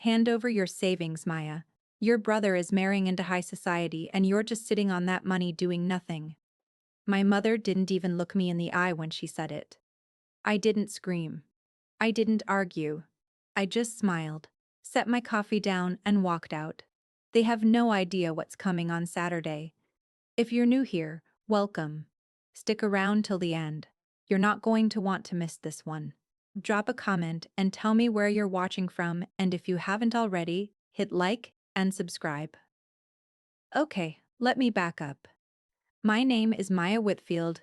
Hand over your savings, Maya. Your brother is marrying into high society and you're just sitting on that money doing nothing. My mother didn't even look me in the eye when she said it. I didn't scream. I didn't argue. I just smiled, set my coffee down, and walked out. They have no idea what's coming on Saturday. If you're new here, welcome. Stick around till the end. You're not going to want to miss this one. Drop a comment and tell me where you're watching from, and if you haven't already, hit like and subscribe. Okay, let me back up. My name is Maya Whitfield.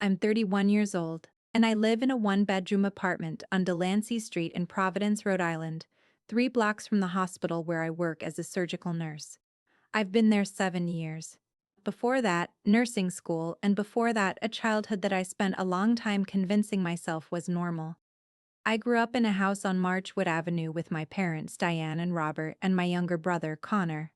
I'm 31 years old, and I live in a one-bedroom apartment on Delancey Street in Providence, Rhode Island, 3 blocks from the hospital where I work as a surgical nurse. I've been there 7 years. Before that, nursing school, and before that, a childhood that I spent a long time convincing myself was normal. I grew up in a house on Marchwood Avenue with my parents, Diane and Robert, and my younger brother, Connor.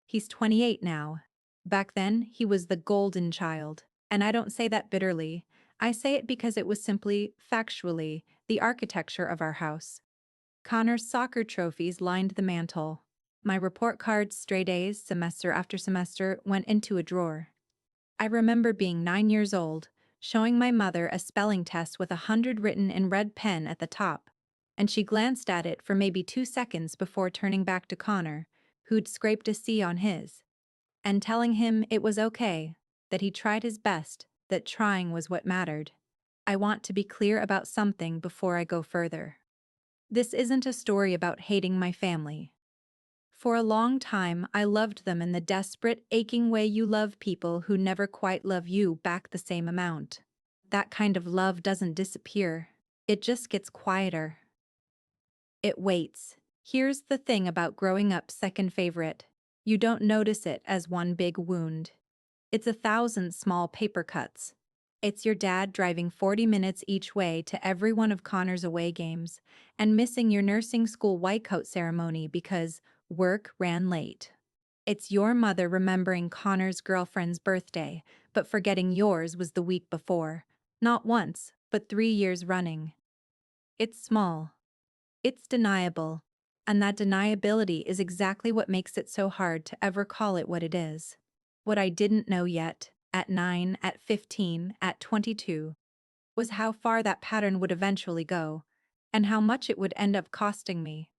He's 28 now. Back then, he was the golden child. And I don't say that bitterly. I say it because it was simply, factually, the architecture of our house. Connor's soccer trophies lined the mantel. My report cards, stray days, semester after semester, went into a drawer. I remember being 9 years old, showing my mother a spelling test with 100 written in red pen at the top, and she glanced at it for maybe 2 seconds before turning back to Connor, who'd scraped a C on his, and telling him it was okay, that he tried his best, that trying was what mattered. I want to be clear about something before I go further. This isn't a story about hating my family. For a long time, I loved them in the desperate, aching way you love people who never quite love you back the same amount. That kind of love doesn't disappear. It just gets quieter. It waits. Here's the thing about growing up second favorite. You don't notice it as one big wound. It's 1,000 small paper cuts. It's your dad driving 40 minutes each way to every one of Connor's away games and missing your nursing school white coat ceremony because work ran late. It's your mother remembering Connor's girlfriend's birthday, but forgetting yours was the week before. Not once, but 3 years running. It's small. It's deniable. And that deniability is exactly what makes it so hard to ever call it what it is. What I didn't know yet, at 9, at 15, at 22, was how far that pattern would eventually go, and how much it would end up costing me.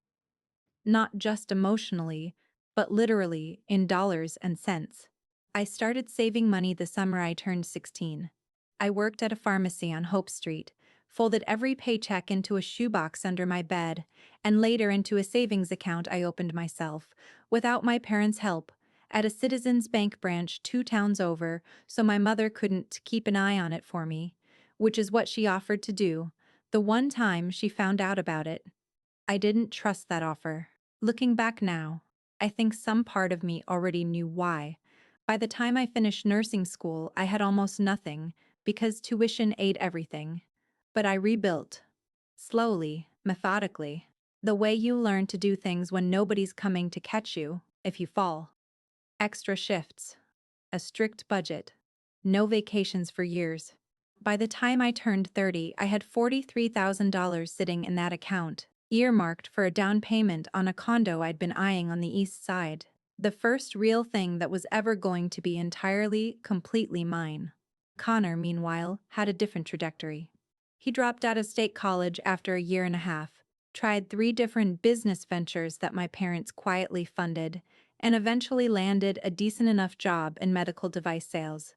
Not just emotionally, but literally in dollars and cents. I started saving money the summer I turned 16. I worked at a pharmacy on Hope Street, folded every paycheck into a shoebox under my bed, and later into a savings account I opened myself, without my parents' help, at a Citizens Bank branch 2 towns over, so my mother couldn't keep an eye on it for me, which is what she offered to do, the one time she found out about it. I didn't trust that offer. Looking back now, I think some part of me already knew why. By the time I finished nursing school, I had almost nothing, because tuition ate everything. But I rebuilt. Slowly, methodically. The way you learn to do things when nobody's coming to catch you, if you fall. Extra shifts. A strict budget. No vacations for years. By the time I turned 30, I had $43,000 sitting in that account, earmarked for a down payment on a condo I'd been eyeing on the east side. The first real thing that was ever going to be entirely, completely mine. Connor, meanwhile, had a different trajectory. He dropped out of state college after a year and a half, tried 3 different business ventures that my parents quietly funded, and eventually landed a decent enough job in medical device sales.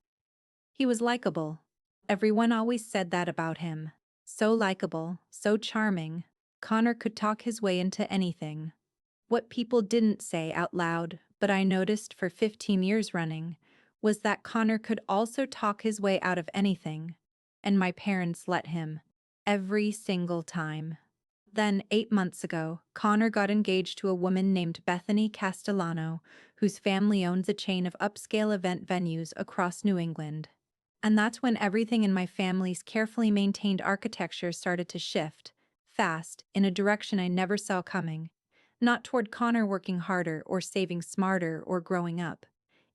He was likable. Everyone always said that about him. So likable, so charming. Connor could talk his way into anything. What people didn't say out loud, but I noticed for 15 years running, was that Connor could also talk his way out of anything. And my parents let him. Every single time. Then, 8 months ago, Connor got engaged to a woman named Bethany Castellano, whose family owns a chain of upscale event venues across New England. And that's when everything in my family's carefully maintained architecture started to shift, fast, in a direction I never saw coming. Not toward Connor working harder or saving smarter or growing up.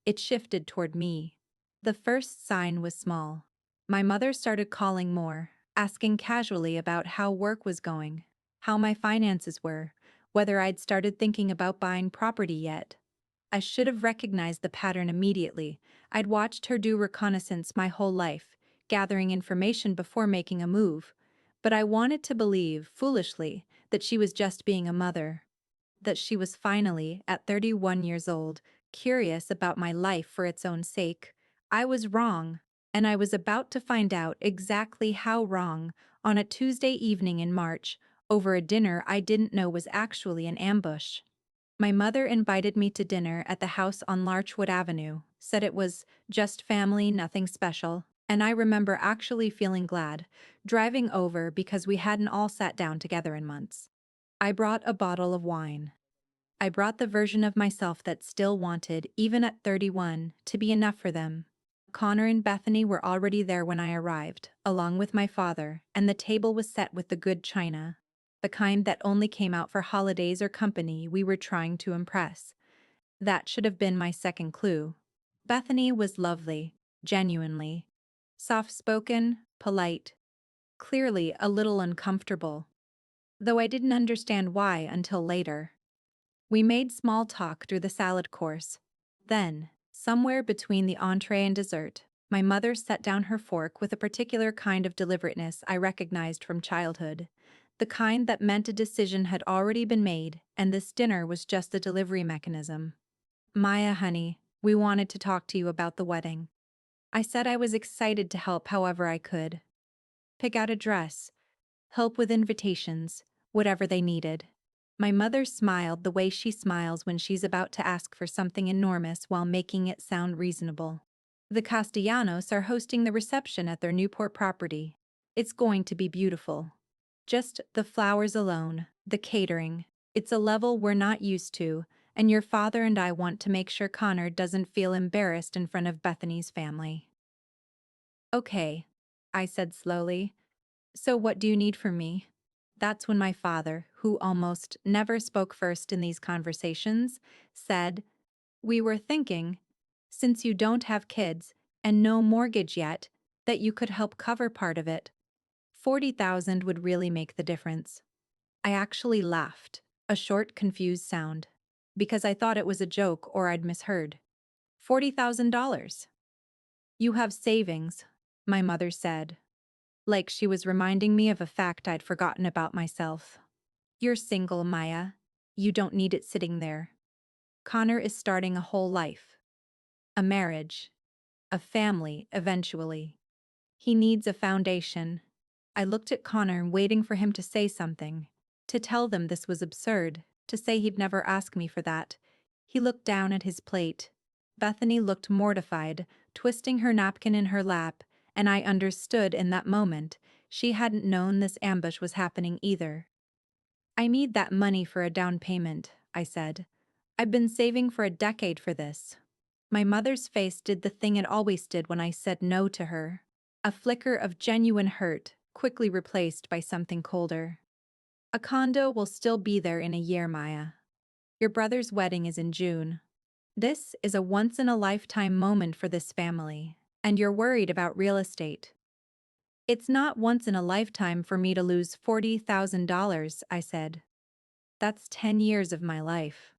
It shifted toward me. The first sign was small. My mother started calling more, asking casually about how work was going, how my finances were, whether I'd started thinking about buying property yet. I should have recognized the pattern immediately. I'd watched her do reconnaissance my whole life, gathering information before making a move. But I wanted to believe, foolishly, that she was just being a mother. That she was finally, at 31 years old, curious about my life for its own sake. I was wrong, and I was about to find out exactly how wrong on a Tuesday evening in March, over a dinner I didn't know was actually an ambush. My mother invited me to dinner at the house on Larchwood Avenue, said it was just family, nothing special, and I remember actually feeling glad, driving over because we hadn't all sat down together in months. I brought a bottle of wine. I brought the version of myself that still wanted, even at 31, to be enough for them. Connor and Bethany were already there when I arrived, along with my father, and the table was set with the good china, the kind that only came out for holidays or company we were trying to impress. That should have been my second clue. Bethany was lovely, genuinely. Soft-spoken, polite, clearly a little uncomfortable, though I didn't understand why until later. We made small talk through the salad course. Then, somewhere between the entree and dessert, my mother set down her fork with a particular kind of deliberateness I recognized from childhood, the kind that meant a decision had already been made and this dinner was just the delivery mechanism. Maya, honey, we wanted to talk to you about the wedding. I said I was excited to help however I could. Pick out a dress, help with invitations, whatever they needed. My mother smiled the way she smiles when she's about to ask for something enormous while making it sound reasonable. The Castellanos are hosting the reception at their Newport property. It's going to be beautiful. Just the flowers alone, the catering. It's a level we're not used to, and your father and I want to make sure Connor doesn't feel embarrassed in front of Bethany's family. Okay, I said slowly. So what do you need from me? That's when my father, who almost never spoke first in these conversations, said, "We were thinking, since you don't have kids and no mortgage yet, that you could help cover part of it. 40,000 would really make the difference." I actually laughed, a short, confused sound, because I thought it was a joke or I'd misheard. $40,000. You have savings, my mother said, like she was reminding me of a fact I'd forgotten about myself. You're single, Maya. You don't need it sitting there. Connor is starting a whole life. A marriage. A family, eventually. He needs a foundation. I looked at Connor, waiting for him to say something. To tell them this was absurd, to say he'd never ask me for that. He looked down at his plate. Bethany looked mortified, twisting her napkin in her lap, and I understood in that moment she hadn't known this ambush was happening either. I need that money for a down payment, I said. I've been saving for a decade for this. My mother's face did the thing it always did when I said no to her. A flicker of genuine hurt, quickly replaced by something colder. A condo will still be there in a year, Maya. Your brother's wedding is in June. This is a once-in-a-lifetime moment for this family, and you're worried about real estate. It's not once in a lifetime for me to lose $40,000, I said. That's 10 years of my life.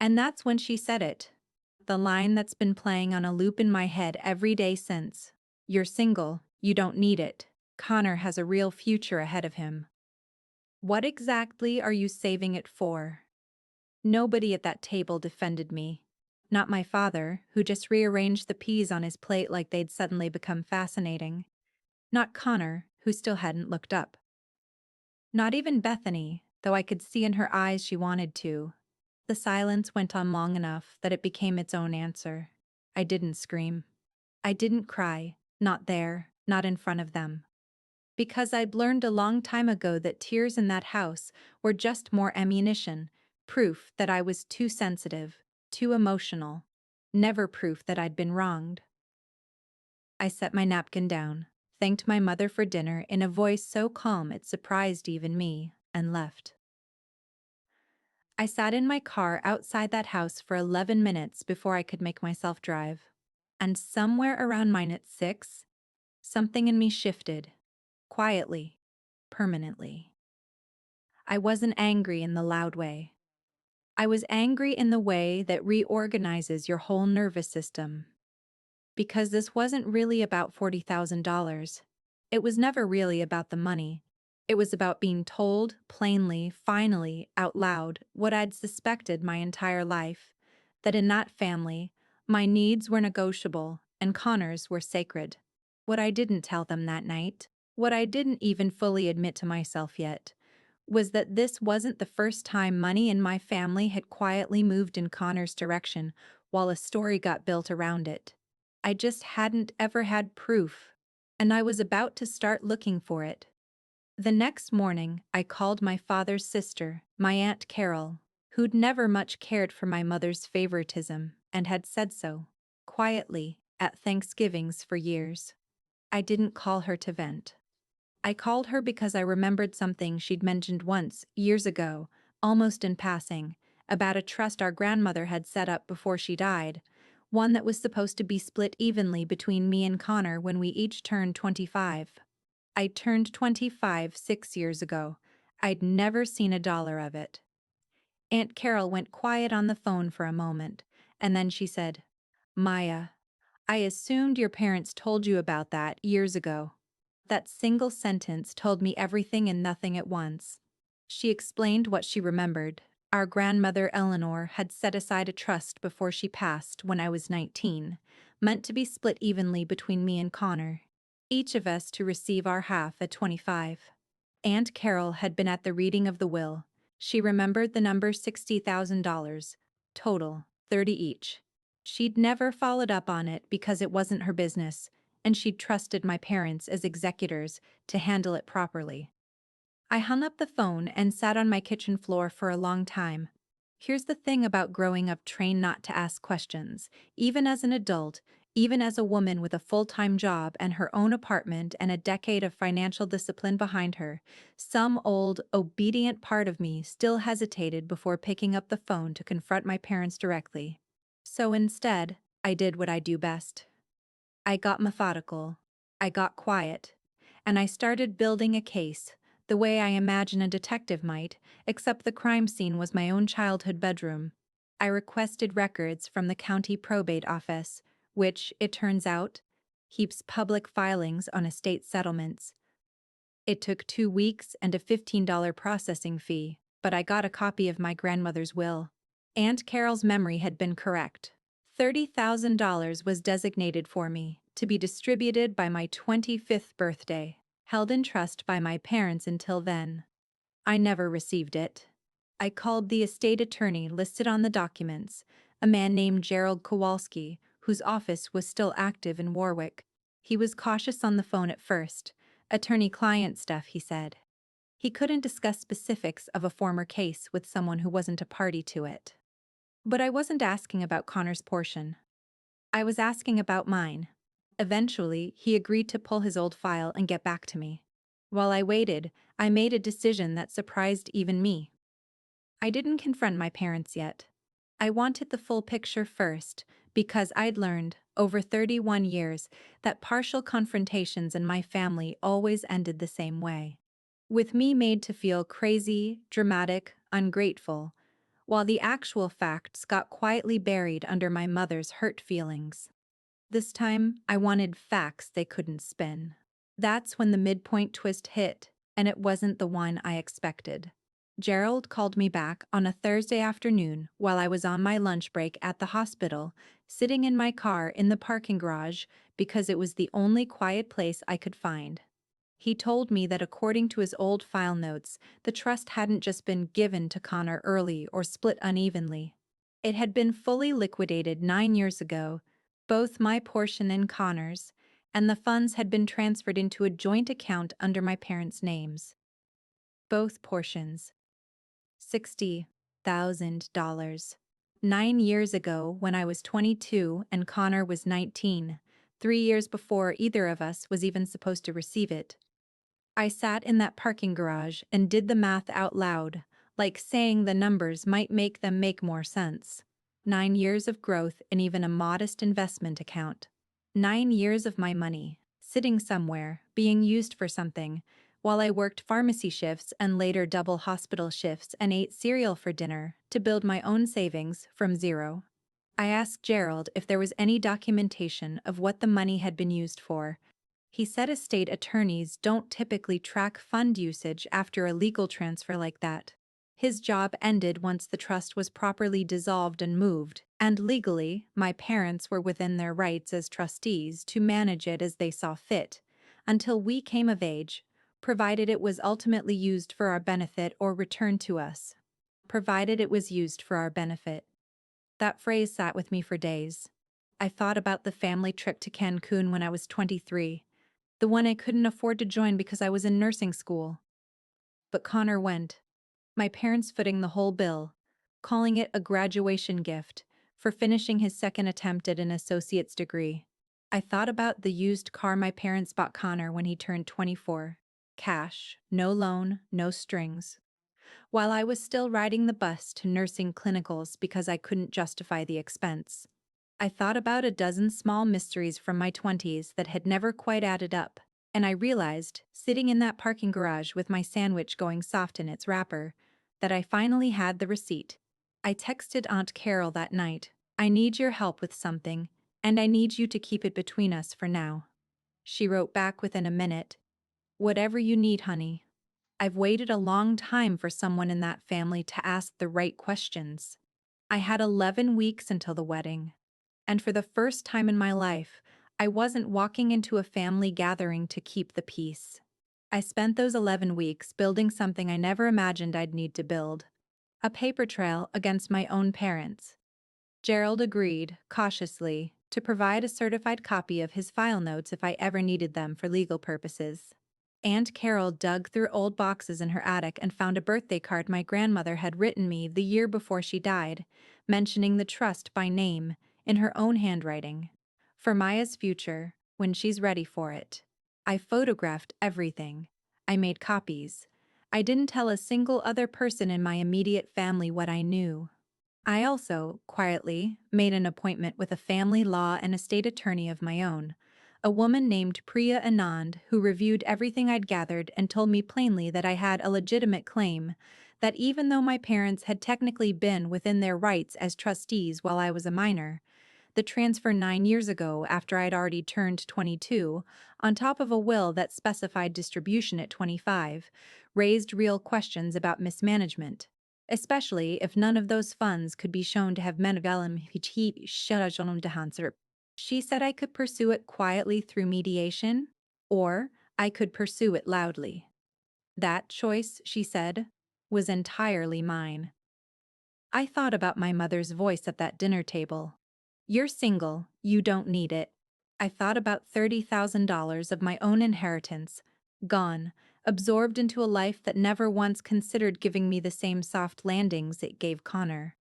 And that's when she said it. The line that's been playing on a loop in my head every day since. You're single, you don't need it. Connor has a real future ahead of him. What exactly are you saving it for? Nobody at that table defended me. Not my father, who just rearranged the peas on his plate like they'd suddenly become fascinating. Not Connor, who still hadn't looked up. Not even Bethany, though I could see in her eyes she wanted to. The silence went on long enough that it became its own answer. I didn't scream. I didn't cry, not there, not in front of them. Because I'd learned a long time ago that tears in that house were just more ammunition, proof that I was too sensitive, too emotional, never proof that I'd been wronged. I set my napkin down, thanked my mother for dinner in a voice so calm it surprised even me, and left. I sat in my car outside that house for 11 minutes before I could make myself drive. And somewhere around minute 6, something in me shifted. Quietly. Permanently. I wasn't angry in the loud way. I was angry in the way that reorganizes your whole nervous system. Because this wasn't really about $40,000. It was never really about the money. It was about being told, plainly, finally, out loud, what I'd suspected my entire life, that in that family, my needs were negotiable and Connor's were sacred. What I didn't tell them that night, what I didn't even fully admit to myself yet, was that this wasn't the first time money in my family had quietly moved in Connor's direction while a story got built around it. I just hadn't ever had proof, and I was about to start looking for it. The next morning, I called my father's sister, my Aunt Carol, who'd never much cared for my mother's favoritism and had said so, quietly, at Thanksgivings for years. I didn't call her to vent. I called her because I remembered something she'd mentioned once, years ago, almost in passing, about a trust our grandmother had set up before she died, one that was supposed to be split evenly between me and Connor when we each turned 25. I turned 25 6 years ago. I'd never seen a dollar of it. Aunt Carol went quiet on the phone for a moment, and then she said, "Maya, I assumed your parents told you about that years ago." That single sentence told me everything and nothing at once. She explained what she remembered. Our grandmother Eleanor had set aside a trust before she passed when I was 19, meant to be split evenly between me and Connor, each of us to receive our half at 25. Aunt Carol had been at the reading of the will. She remembered the number $60,000, total, 30 each. She'd never followed up on it because it wasn't her business, and she'd trusted my parents as executors to handle it properly. I hung up the phone and sat on my kitchen floor for a long time. Here's the thing about growing up trained not to ask questions, even as an adult, even as a woman with a full-time job and her own apartment and a decade of financial discipline behind her. Some old, obedient part of me still hesitated before picking up the phone to confront my parents directly. So instead, I did what I do best. I got methodical, I got quiet, and I started building a case, the way I imagine a detective might, except the crime scene was my own childhood bedroom. I requested records from the county probate office, which, it turns out, keeps public filings on estate settlements. It took 2 weeks and a $15 processing fee, but I got a copy of my grandmother's will. Aunt Carol's memory had been correct. $30,000 was designated for me, to be distributed by my 25th birthday, held in trust by my parents until then. I never received it. I called the estate attorney listed on the documents, a man named Gerald Kowalski, whose office was still active in Warwick. He was cautious on the phone at first. Attorney-client stuff, he said. He couldn't discuss specifics of a former case with someone who wasn't a party to it. But I wasn't asking about Connor's portion. I was asking about mine. Eventually, he agreed to pull his old file and get back to me. While I waited, I made a decision that surprised even me. I didn't confront my parents yet. I wanted the full picture first, because I'd learned, over 31 years, that partial confrontations in my family always ended the same way. With me made to feel crazy, dramatic, ungrateful, while the actual facts got quietly buried under my mother's hurt feelings. This time, I wanted facts they couldn't spin. That's when the midpoint twist hit, and it wasn't the one I expected. Gerald called me back on a Thursday afternoon while I was on my lunch break at the hospital, sitting in my car in the parking garage because it was the only quiet place I could find. He told me that according to his old file notes, the trust hadn't just been given to Connor early or split unevenly. It had been fully liquidated 9 years ago, both my portion and Connor's, and the funds had been transferred into a joint account under my parents' names. Both portions. $60,000. 9 years ago, when I was 22 and Connor was 19, 3 years before either of us was even supposed to receive it. I sat in that parking garage and did the math out loud, like saying the numbers might make them make more sense. 9 years of growth in even a modest investment account. 9 years of my money, sitting somewhere, being used for something, while I worked pharmacy shifts and later double hospital shifts and ate cereal for dinner to build my own savings from zero. I asked Gerald if there was any documentation of what the money had been used for. He said estate attorneys don't typically track fund usage after a legal transfer like that. His job ended once the trust was properly dissolved and moved, and legally, my parents were within their rights as trustees to manage it as they saw fit, until we came of age, provided it was ultimately used for our benefit or returned to us. Provided it was used for our benefit. That phrase sat with me for days. I thought about the family trip to Cancun when I was 23, the one I couldn't afford to join because I was in nursing school. But Connor went, my parents footing the whole bill, calling it a graduation gift for finishing his second attempt at an associate's degree. I thought about the used car my parents bought Connor when he turned 24. Cash, no loan, no strings. While I was still riding the bus to nursing clinicals because I couldn't justify the expense. I thought about a dozen small mysteries from my 20s that had never quite added up, and I realized, sitting in that parking garage with my sandwich going soft in its wrapper, that I finally had the receipt. I texted Aunt Carol that night, I need your help with something, and I need you to keep it between us for now. She wrote back within a minute, whatever you need, honey. I've waited a long time for someone in that family to ask the right questions. I had 11 weeks until the wedding. And for the first time in my life, I wasn't walking into a family gathering to keep the peace. I spent those 11 weeks building something I never imagined I'd need to build. A paper trail against my own parents. Gerald agreed, cautiously, to provide a certified copy of his file notes if I ever needed them for legal purposes. Aunt Carol dug through old boxes in her attic and found a birthday card my grandmother had written me the year before she died, mentioning the trust by name, in her own handwriting. For Maya's future, when she's ready for it. I photographed everything. I made copies. I didn't tell a single other person in my immediate family what I knew. I also, quietly, made an appointment with a family law and estate attorney of my own, a woman named Priya Anand who reviewed everything I'd gathered and told me plainly that I had a legitimate claim, that even though my parents had technically been within their rights as trustees while I was a minor, the transfer 9 years ago after I'd already turned 22, on top of a will that specified distribution at 25, raised real questions about mismanagement, especially if none of those funds could be shown to have menegalum. She said I could pursue it quietly through mediation, or I could pursue it loudly. That choice, she said, was entirely mine. I thought about my mother's voice at that dinner table. You're single, you don't need it. I thought about $30,000 of my own inheritance, gone, absorbed into a life that never once considered giving me the same soft landings it gave Connor.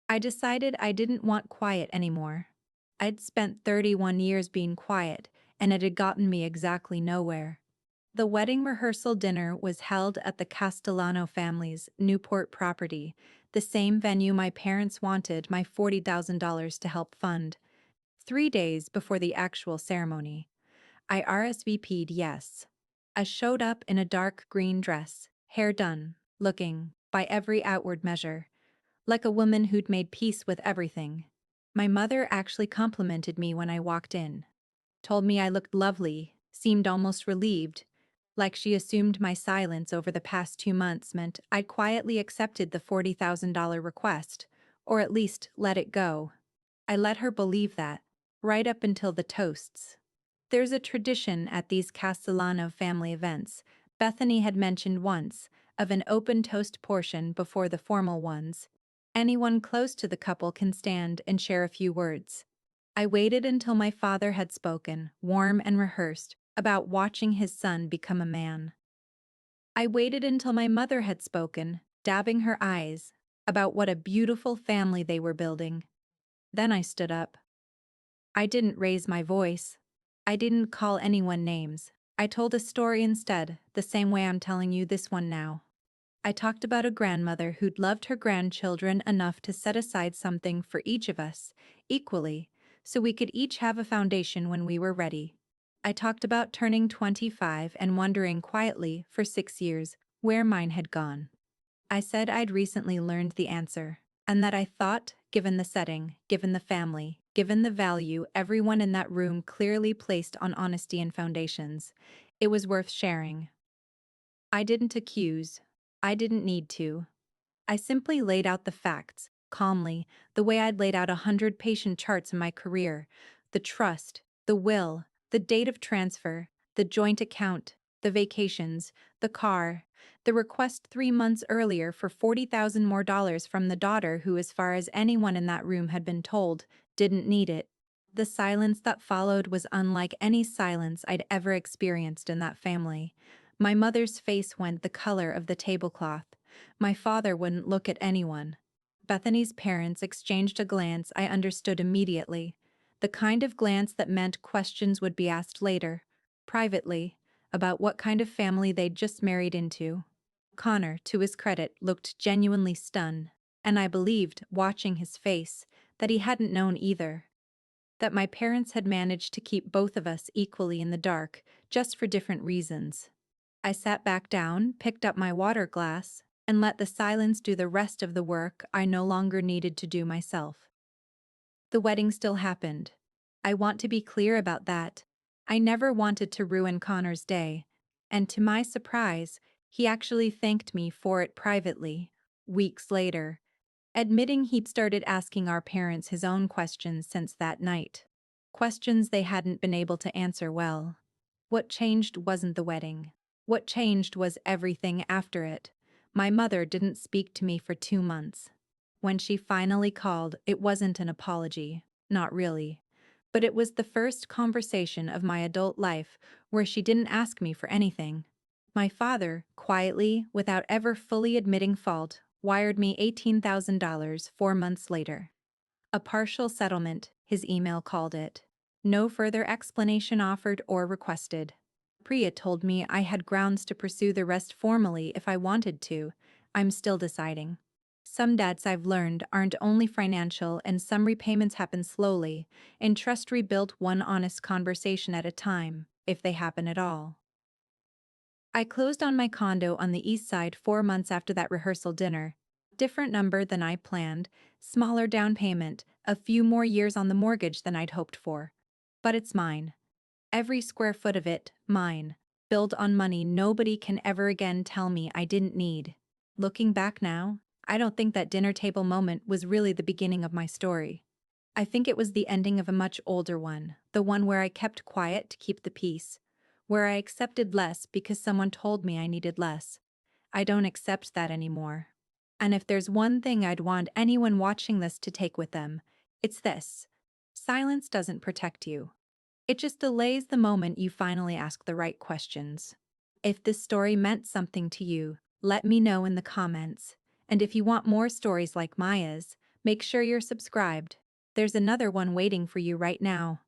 I decided I didn't want quiet anymore. I'd spent 31 years being quiet, and it had gotten me exactly nowhere. The wedding rehearsal dinner was held at the Castellano family's Newport property, the same venue my parents wanted my $40,000 to help fund. 3 days before the actual ceremony, I RSVP'd yes. I showed up in a dark green dress, hair done, looking, by every outward measure, like a woman who'd made peace with everything. My mother actually complimented me when I walked in, told me I looked lovely, seemed almost relieved, like she assumed my silence over the past 2 months meant I'd quietly accepted the $40,000 request, or at least let it go. I let her believe that, right up until the toasts. There's a tradition at these Castellano family events, Bethany had mentioned once, of an open toast portion before the formal ones. Anyone close to the couple can stand and share a few words. I waited until my father had spoken, warm and rehearsed, about watching his son become a man. I waited until my mother had spoken, dabbing her eyes, about what a beautiful family they were building. Then I stood up. I didn't raise my voice. I didn't call anyone names. I told a story instead, the same way I'm telling you this one now. I talked about a grandmother who'd loved her grandchildren enough to set aside something for each of us, equally, so we could each have a foundation when we were ready. I talked about turning 25 and wondering quietly for 6 years where mine had gone. I said I'd recently learned the answer, and that I thought, given the setting, given the family, given the value everyone in that room clearly placed on honesty and foundations, it was worth sharing. I didn't accuse. I didn't need to. I simply laid out the facts, calmly, the way I'd laid out 100 patient charts in my career: the trust, the will, the date of transfer, the joint account, the vacations, the car, the request 3 months earlier for $40,000 more dollars from the daughter who, as far as anyone in that room had been told, didn't need it. The silence that followed was unlike any silence I'd ever experienced in that family. My mother's face went the color of the tablecloth. My father wouldn't look at anyone. Bethany's parents exchanged a glance I understood immediately, the kind of glance that meant questions would be asked later, privately, about what kind of family they'd just married into. Connor, to his credit, looked genuinely stunned, and I believed, watching his face, that he hadn't known either. That my parents had managed to keep both of us equally in the dark, just for different reasons. I sat back down, picked up my water glass, and let the silence do the rest of the work I no longer needed to do myself. The wedding still happened. I want to be clear about that. I never wanted to ruin Connor's day, and to my surprise, he actually thanked me for it privately, weeks later, admitting he'd started asking our parents his own questions since that night. Questions they hadn't been able to answer well. What changed wasn't the wedding. What changed was everything after it. My mother didn't speak to me for 2 months. When she finally called, it wasn't an apology, not really. But it was the first conversation of my adult life where she didn't ask me for anything. My father, quietly, without ever fully admitting fault, wired me $18,000 4 months later. A partial settlement, his email called it. No further explanation offered or requested. Priya told me I had grounds to pursue the rest formally if I wanted to. I'm still deciding. Some debts I've learned aren't only financial, and some repayments happen slowly, and trust rebuilt one honest conversation at a time, if they happen at all. I closed on my condo on the east side 4 months after that rehearsal dinner. Different number than I planned, smaller down payment, a few more years on the mortgage than I'd hoped for. But it's mine. Every square foot of it, mine. Built on money nobody can ever again tell me I didn't need. Looking back now, I don't think that dinner table moment was really the beginning of my story. I think it was the ending of a much older one, the one where I kept quiet to keep the peace, where I accepted less because someone told me I needed less. I don't accept that anymore. And if there's one thing I'd want anyone watching this to take with them, it's this: silence doesn't protect you. It just delays the moment you finally ask the right questions. If this story meant something to you, let me know in the comments. And if you want more stories like Maya's, make sure you're subscribed. There's another one waiting for you right now.